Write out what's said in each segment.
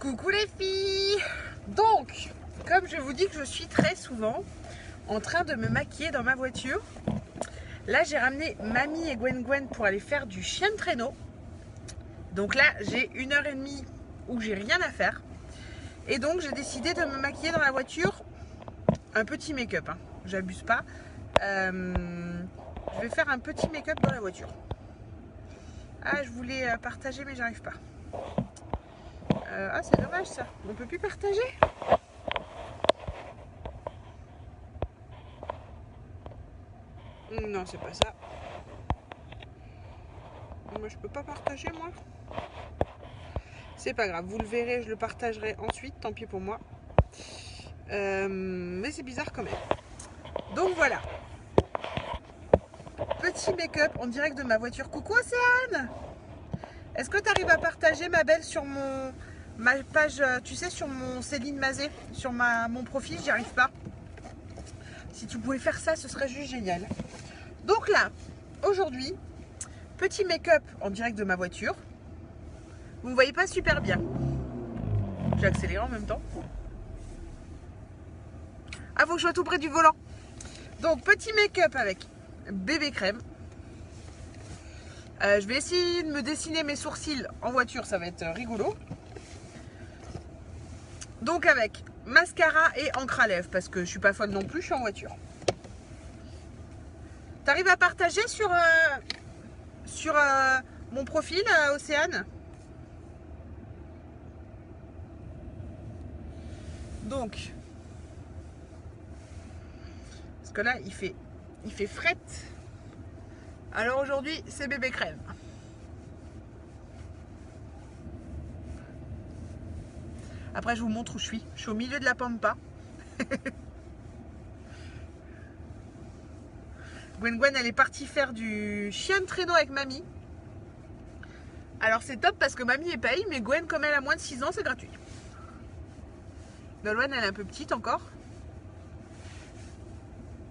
Coucou les filles. Donc, comme je vous dis que je suis très souvent en train de me maquiller dans ma voiture, là j'ai ramené Mamie et Gwen pour aller faire du chien de traîneau. Donc là j'ai 1h30 où j'ai rien à faire. Et donc j'ai décidé de me maquiller dans la voiture. Un petit make-up, hein. J'abuse pas. Je vais faire un petit make-up dans la voiture. Ah, je voulais partager mais j'arrive pas. Ah, c'est dommage ça. On peut plus partager. Non, c'est pas ça. Moi, je peux pas partager, moi. C'est pas grave, vous le verrez, je le partagerai ensuite, tant pis pour moi. Mais c'est bizarre quand même. Donc voilà. Petit make-up en direct de ma voiture. Coucou Océane! Est-ce que tu arrives à partager, ma belle, sur ma page, tu sais, sur mon Céline Mazet, sur mon profil? J'y arrive pas. Si tu pouvais faire ça, ce serait juste génial. Donc là, aujourd'hui, petit make-up en direct de ma voiture. Vous ne voyez pas super bien. J'ai accéléré en même temps. Ah, faut que je sois tout près du volant. Donc, petit make-up avec bébé crème. Je vais essayer de me dessiner mes sourcils en voiture, ça va être rigolo. Donc avec mascara et encre à lèvres, parce que je suis pas folle non plus, je suis en voiture. T'arrives à partager sur mon profil, Océane? Donc, parce que là, il fait fret. Alors aujourd'hui, c'est bébé crème. Après, je vous montre où je suis. Je suis au milieu de la pampa. Gwen, elle est partie faire du chien de traîneau avec Mamie. Alors, c'est top parce que Mamie est paye, mais Gwen, comme elle a moins de 6 ans, c'est gratuit. Nolwenn, elle est un peu petite encore.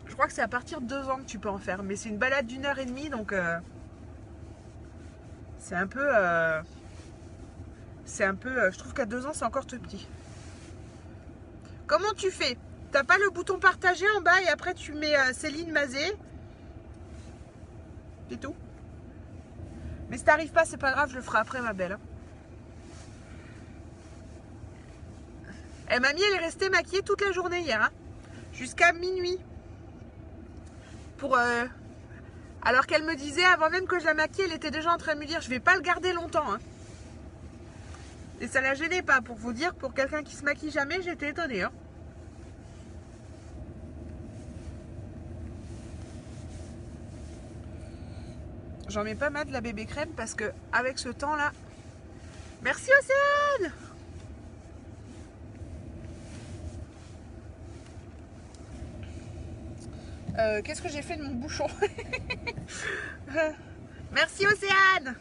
Je crois que c'est à partir de 2 ans que tu peux en faire. Mais c'est une balade d'1h30, donc c'est un peu... je trouve qu'à 2 ans, c'est encore tout petit. Comment tu fais? T'as pas le bouton partager en bas et après tu mets Céline Mazet. C'est tout. Mais si t'arrives pas, c'est pas grave, je le ferai après, ma belle. Et Mamie, elle est restée maquillée toute la journée hier. Hein, jusqu'à minuit. Alors qu'elle me disait, avant même que je la maquille, elle était déjà en train de me dire, je vais pas le garder longtemps. Hein. Et ça la gênait pas, pour vous dire, pour quelqu'un qui se maquille jamais, j'étais étonnée. Hein. J'en mets pas mal de la bébé crème parce que avec ce temps là. Merci Océane. Qu'est-ce que j'ai fait de mon bouchon? Merci Océane.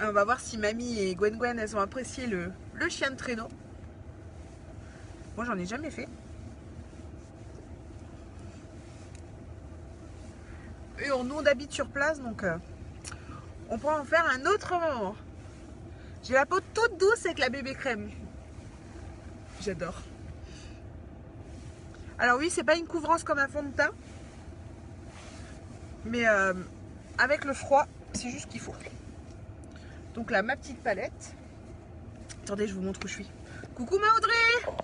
On va voir si Mamie et Gwen elles ont apprécié le chien de traîneau. Moi j'en ai jamais fait. Et nous on habite sur place donc on pourra en faire un autre moment. J'ai la peau toute douce avec la bébé crème. J'adore. Alors oui, c'est pas une couvrance comme un fond de teint. Mais avec le froid, c'est juste ce qu'il faut. Donc là, ma petite palette. Attendez, je vous montre où je suis. Coucou ma Audrey.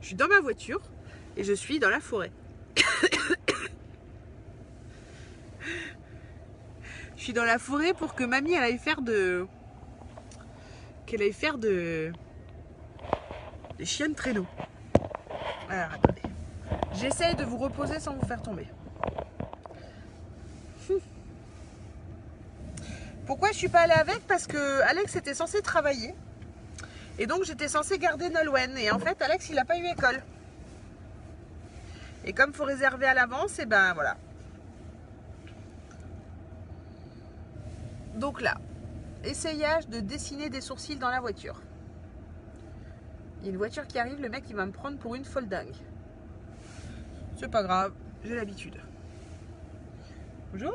Je suis dans ma voiture et je suis dans la forêt. Je suis dans la forêt pour que Mamie elle aille faire des chiens de traîneau. Alors attendez. J'essaye de vous reposer sans vous faire tomber. Pourquoi je suis pas allée avec? Parce que Alex était censé travailler. Et donc j'étais censée garder Nolwenn. Et en fait Alex il n'a pas eu école. Et comme il faut réserver à l'avance, et ben voilà. Donc là, essayage de dessiner des sourcils dans la voiture. Il y a une voiture qui arrive, le mec il va me prendre pour une folle dingue. C'est pas grave, j'ai l'habitude. Bonjour.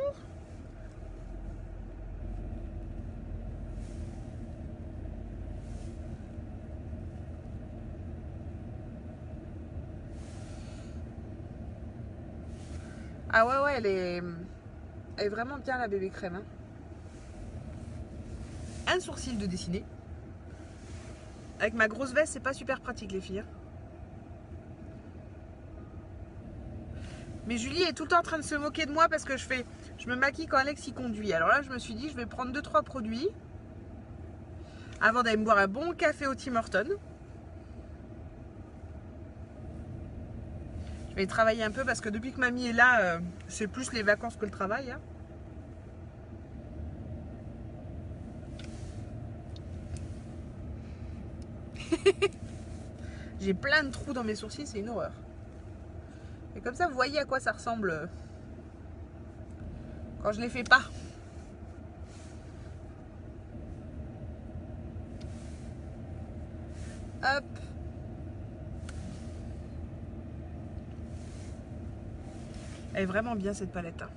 Ah ouais, elle est vraiment bien la bébé crème. Hein. Un sourcil de dessiner. Avec ma grosse veste, c'est pas super pratique les filles. Hein. Mais Julie est tout le temps en train de se moquer de moi parce que je me maquille quand Alex y conduit. Alors là, je me suis dit, je vais prendre 2-3 produits avant d'aller me boire un bon café au Tim Hortons. Je vais travailler un peu parce que depuis que mamie est là, c'est plus les vacances que le travail. Hein. J'ai plein de trous dans mes sourcils, c'est une horreur. Et comme ça, vous voyez à quoi ça ressemble quand je les fais pas. Hop. Elle est vraiment bien cette palette. Hein.